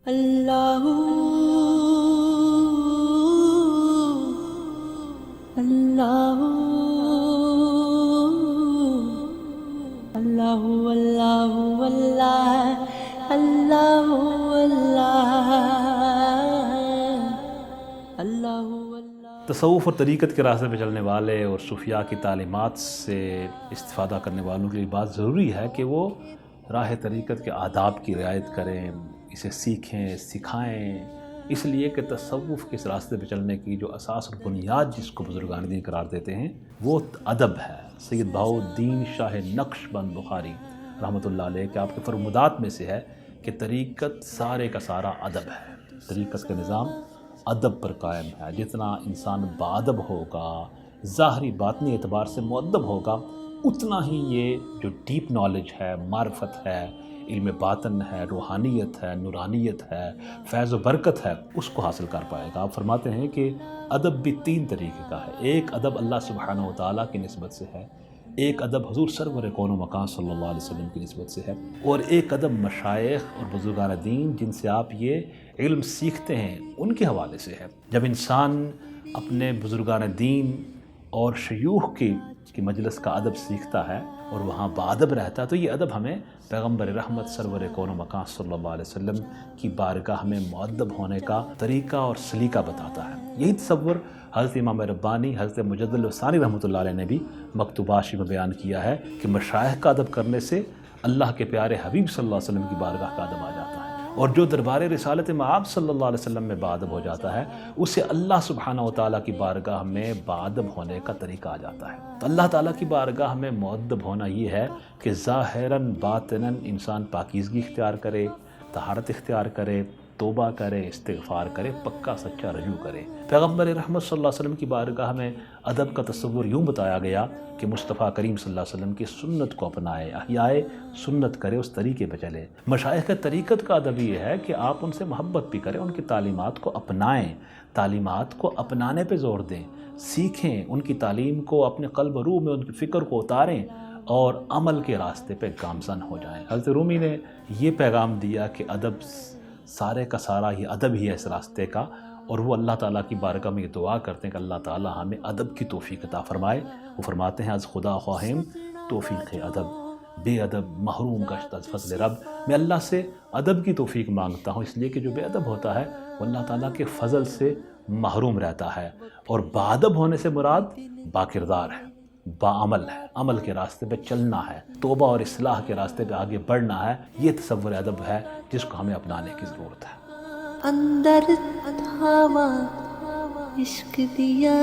اللہ اللہ اللہ اللہ اللہ اللہ اللہ اللہ۔ تصوف اور طریقت کے راستے پہ چلنے والے اور صوفیاء کی تعلیمات سے استفادہ کرنے والوں کے لیے بات ضروری ہے کہ وہ راہ طریقت کے آداب کی رعایت کریں، اسے سیکھیں، سکھائیں، اس لیے کہ تصوف کے اس راستے پہ چلنے کی جو اساس اور بنیاد جس کو بزرگان دین قرار دیتے ہیں وہ ادب ہے۔ سید بہاء الدین شاہ نقش بند بخاری رحمۃ اللہ علیہ کہ آپ کے فرمودات میں سے ہے کہ طریقت سارے کا سارا ادب ہے، طریقت کا نظام ادب پر قائم ہے۔ جتنا انسان باادب ہوگا، ظاہری باطنی اعتبار سے مؤدب ہوگا، اتنا ہی یہ جو ڈیپ نالج ہے، معرفت ہے، علم باطن ہے، روحانیت ہے، نورانیت ہے، فیض و برکت ہے، اس کو حاصل کر پائے گا۔ آپ فرماتے ہیں کہ ادب بھی تین طریقے کا ہے۔ ایک ادب اللہ سبحانہ و تعالیٰ کی نسبت سے ہے، ایک ادب حضور سرور کون و مکان صلی اللہ علیہ وسلم کی نسبت سے ہے، اور ایک ادب مشائخ اور بزرگان دین جن سے آپ یہ علم سیکھتے ہیں ان کے حوالے سے ہے۔ جب انسان اپنے بزرگان دین اور شیوخ کی مجلس کا ادب سیکھتا ہے اور وہاں باادب رہتا ہے تو یہ ادب ہمیں پیغمبر رحمت سرور کون و مکان صلی اللہ علیہ وسلم کی بارگاہ میں مؤدب ہونے کا طریقہ اور سلیقہ بتاتا ہے۔ یہی تصور حضرت امام ربانی، حضرت مجدد الثانی رحمۃ اللہ علیہ نے بھی مکتوبات میں بیان کیا ہے کہ مشائخ کا ادب کرنے سے اللہ کے پیارے حبیب صلی اللہ علیہ وسلم کی بارگاہ کا ادب آ جاتا ہے، اور جو دربار رسالت مآب صلی اللہ علیہ وسلم میں باادب ہو جاتا ہے اسے اللہ سبحانہ و تعالیٰ کی بارگاہ میں باادب ہونے کا طریقہ آ جاتا ہے۔ تو اللہ تعالیٰ کی بارگاہ میں مؤدب ہونا یہ ہے کہ ظاہراً باطناً انسان پاکیزگی اختیار کرے، طہارت اختیار کرے، توبہ کرے، استغفار کرے، پکا سچا رجوع کرے۔ پیغمبر رحمت صلی اللہ علیہ وسلم کی بارگاہ میں ادب کا تصور یوں بتایا گیا کہ مصطفیٰ کریم صلی اللہ علیہ وسلم کی سنت کو اپنائے، احیائے سنت کرے، اس طریقے پہ چلے۔ مشائخ طریقت کا ادب یہ ہے کہ آپ ان سے محبت بھی کریں، ان کی تعلیمات کو اپنائیں، تعلیمات کو اپنانے پہ زور دیں، سیکھیں، ان کی تعلیم کو اپنے قلب و روح میں ان کی فکر کو اتاریں اور عمل کے راستے پہ گامزن ہو جائیں۔ حضرت رومی نے یہ پیغام دیا کہ ادب سارے کا سارا یہ ادب ہی ہے اس راستے کا، اور وہ اللہ تعالیٰ کی بارگاہ میں یہ دعا کرتے ہیں کہ اللہ تعالیٰ ہمیں ادب کی توفیق عطا فرمائے۔ وہ فرماتے ہیں از خدا خواہم توفیق ادب، بے ادب محروم گشت از فضل رب۔ میں اللہ سے ادب کی توفیق مانگتا ہوں، اس لیے کہ جو بے ادب ہوتا ہے وہ اللہ تعالیٰ کے فضل سے محروم رہتا ہے، اور باادب ہونے سے مراد باکردار ہے، باعمل ہے، عمل کے راستے پہ چلنا ہے، توبہ اور اصلاح کے راستے پہ آگے بڑھنا ہے۔ یہ تصور ادب ہے جس کو ہمیں اپنانے کی ضرورت ہے۔ اندر تھاما عشق دیا